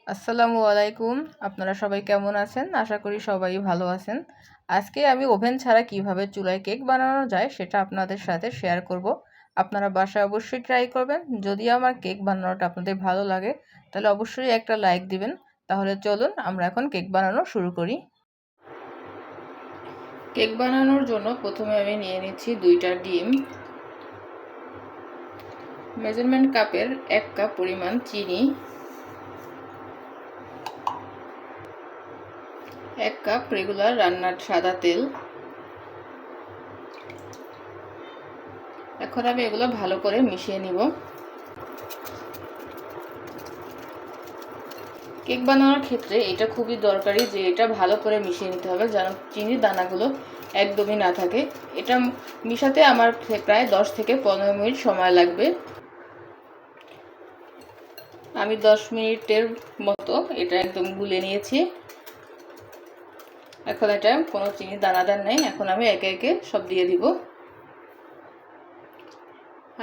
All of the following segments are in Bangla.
আসসালামু আলাইকুম। আপনারা সবাই কেমন আছেন? আশা করি সবাই ভালো আছেন। আজকে আমি ওভেন ছাড়া কিভাবে চুলায় কেক বানানো যায় সেটা আপনাদের সাথে শেয়ার করব। আপনারা বাসায় অবশ্যই ট্রাই করবেন। যদি আমার কেক বানানোটা আপনাদের ভালো লাগে তাহলে অবশ্যই একটা লাইক দিবেন। তাহলে চলুন আমরা এখন কেক বানানো শুরু করি। কেক বানানোর জন্য প্রথমে আমি নিয়ে নিচ্ছি 2টা ডিম, মেজারমেন্ট কাপের 1 কাপ পরিমাণ চিনি, 1 কাপ রেগুলার রান্নার সাদা তেল। এখন আমি এগুলো ভালো করে মিশিয়ে নিব। কেক বানানোর ক্ষেত্রে এটা খুবই দরকারি যে এটা ভালো করে মিশিয়ে নিতে হবে যেন চিনির দানাগুলো একদমই না থাকে। এটা মিশাতে আমার প্রায় 10 থেকে 15 মিনিট সময় লাগবে। আমি 10 মিনিটের মতো এটা একদম গুলে নিয়েছি। এখন এটা কোনো চিনির দানাদার নেই। এখন আমি একে একে সব দিয়ে দিব।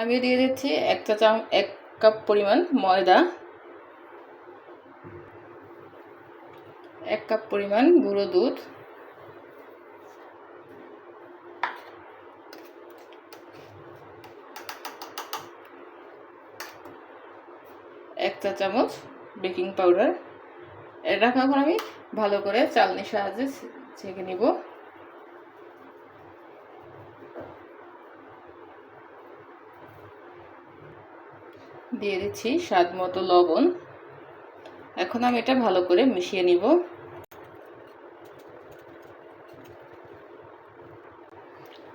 আমি দিয়ে দিচ্ছি 1 কাপ পরিমাণ ময়দা, 1 কাপ পরিমাণ গুঁড়ো দুধ, 1 চা চামচ বেকিং পাউডার। এটা এখন আমি ভালো করে চালনির সাহায্যে ছেঁকে নিব। দিয়ে দিচ্ছি স্বাদ মতো লবণ। এখন আমি এটা ভালো করে মিশিয়ে নিব।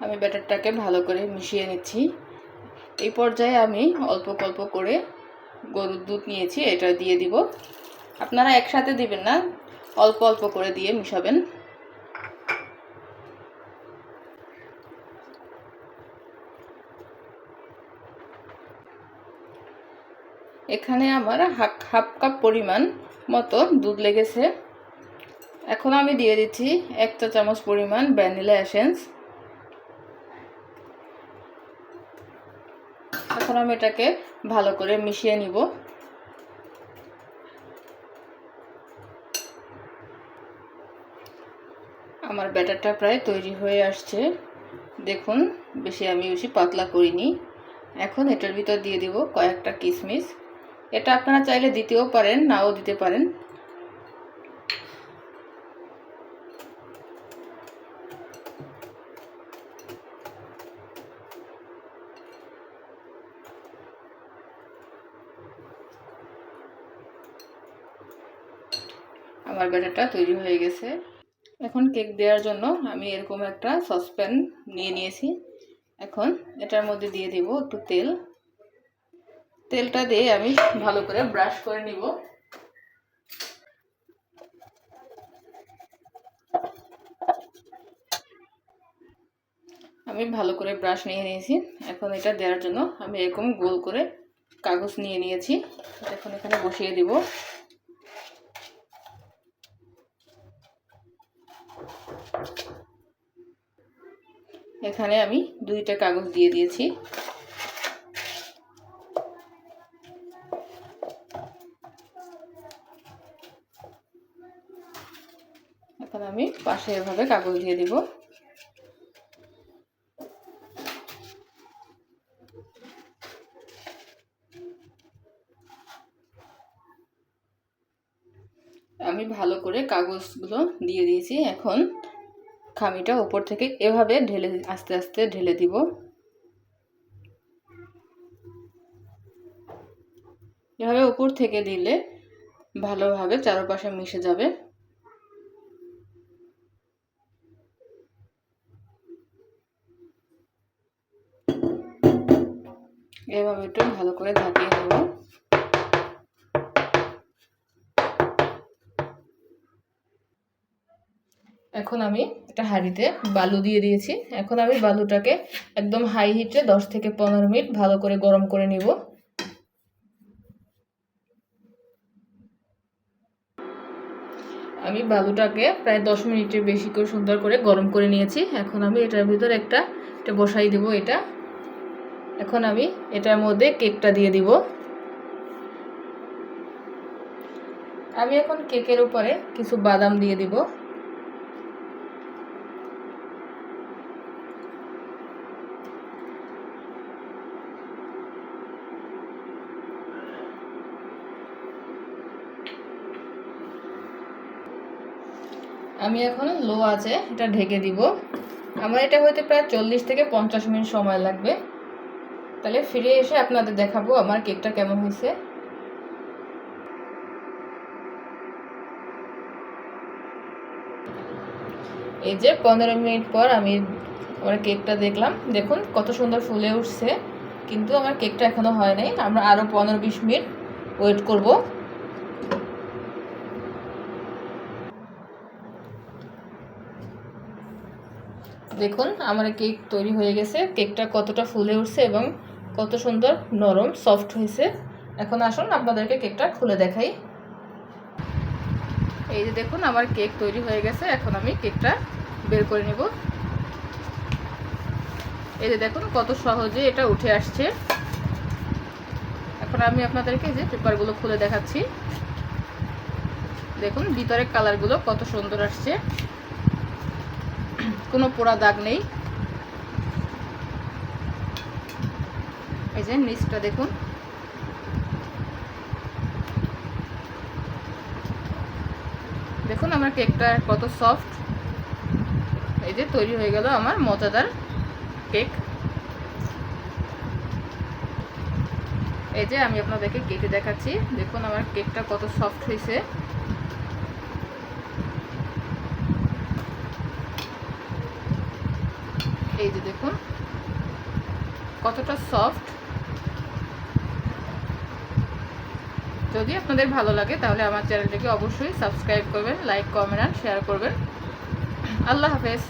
আমি ব্যাটারটাকে ভালো করে মিশিয়ে নিচ্ছি। এই পর্যায়ে আমি অল্প অল্প করে গরুর দুধ নিয়েছি, এটা দিয়ে দিব। আপনারা একসাথে দিবেন না, অল্প অল্প করে দিয়ে মিশাবেন। এখানে আমার হাফ কাপ পরিমাণ মতো দুধ লেগেছে। এখন আমি দিয়ে দিচ্ছি 1 চা চামচ পরিমাণ ভ্যানিলা এসেন্স। এখন আমি এটাকে ভালো করে মিশিয়ে নিব। আমার ব্যাটারটা প্রায় তৈরি হয়ে আসছে। দেখুন, আমি বেশি পাতলা করিনি। এখন এটার ভিতর দিয়ে দিব কয়েকটা কিশমিশ। এটা আপনারা চাইলে দিতেও পারেন, নাও দিতে পারেন। আমার ব্যাটারটা তৈরি হয়ে গেছে। এখন কেক দেওয়ার জন্য আমি এরকম একটা সসপ্যান নিয়ে নিয়েছি। এখন এটার মধ্যে দিয়ে দিব একটু তেল। তেলটা দিয়ে আমি ভালো করে ব্রাশ করে নিব। আমি ভালো করে ব্রাশ নিয়ে নিয়েছি। এখন এটা দেওয়ার জন্য আমি এরকম গোল করে কাগজ নিয়ে নিয়েছি। এখন এখানে বসিয়ে দিব। এখানে আমি 2টা কাগজ দিয়ে দিয়েছি। এখন আমি পাশে এভাবে কাগজ দিয়ে দিব। আমি ভালো করে কাগজগুলো দিয়ে দিয়েছি। এখন খামিটা উপর থেকে এভাবে ঢেলে আস্তে আস্তে ঢেলে দিব। এভাবে উপর থেকে দিলে ভালোভাবে চারপাশে মিশে যাবে। এভাবে একটু ভালো করে ঢাকিয়ে নেব। এখন আমি একটা হাঁড়িতে বালু দিয়ে দিয়েছি। এখন আমি বালুটাকে একদম হাই হিটে 10 থেকে 15 মিনিট ভালো করে গরম করে নিব। আমি বালুটাকে প্রায় 10 মিনিটের বেশি করে সুন্দর করে গরম করে নিয়েছি। এখন আমি এটার ভিতর এটা বসাই দেব। এখন আমি এটার মধ্যে কেকটা দিয়ে দিব। আমি এখন কেকের উপরে কিছু বাদাম দিয়ে দিব। আমি এখন লো আছে এটা ঢেকে দিব। আমার এটা হইতে প্রায় 40 থেকে 50 মিনিট সময় লাগবে। তাহলে ফিরে এসে আপনাদের দেখাবো আমার কেকটা কেমন হয়েছে। এই যে 15 মিনিট পর আমি আমার কেকটা দেখলাম, দেখুন কত সুন্দর ফুলে উঠছে, কিন্তু আমার কেকটা এখনো হয় নাই। আমরা আরও 15-20 মিনিট ওয়েট করব। দেখুন আমার কেক তৈরি হয়ে গেছে, কেকটা কতটা ফুলে উঠছে এবং কত সুন্দর নরম সফট হয়েছে। এখন আসুন আপনাদেরকে কেকটা খুলে দেখাই। এই যে দেখুন আমার কেক তৈরি হয়ে গেছে। এখন আমি কেকটা বের করে নেব। এই যে দেখুন কত সহজে এটা উঠে আসছে। এখন আমি আপনাদেরকে যে পেপারগুলো খুলে দেখাচ্ছি। দেখুন ভিতরের কালারগুলো কত সুন্দর আসছে, কোনো পোড়া দাগ নেই। এই যে নিচটা দেখুন, দেখুন আমার কেকটা কত সফট। এই যে তৈরি হয়ে গেল আমার মজাদার কেক। এই যে আমি আপনাদেরকে কেটে দেখাচ্ছি, দেখুন আমার কেকটা কত সফট হয়েছে। এই যে দেখুন কতটা সফট। যদি আপনাদের ভালো লাগে তাহলে আমার চ্যানেলটিকে অবশ্যই সাবস্ক্রাইব করবেন, লাইক, কমেন্ট আর শেয়ার করবেন। আল্লাহ হাফেজ।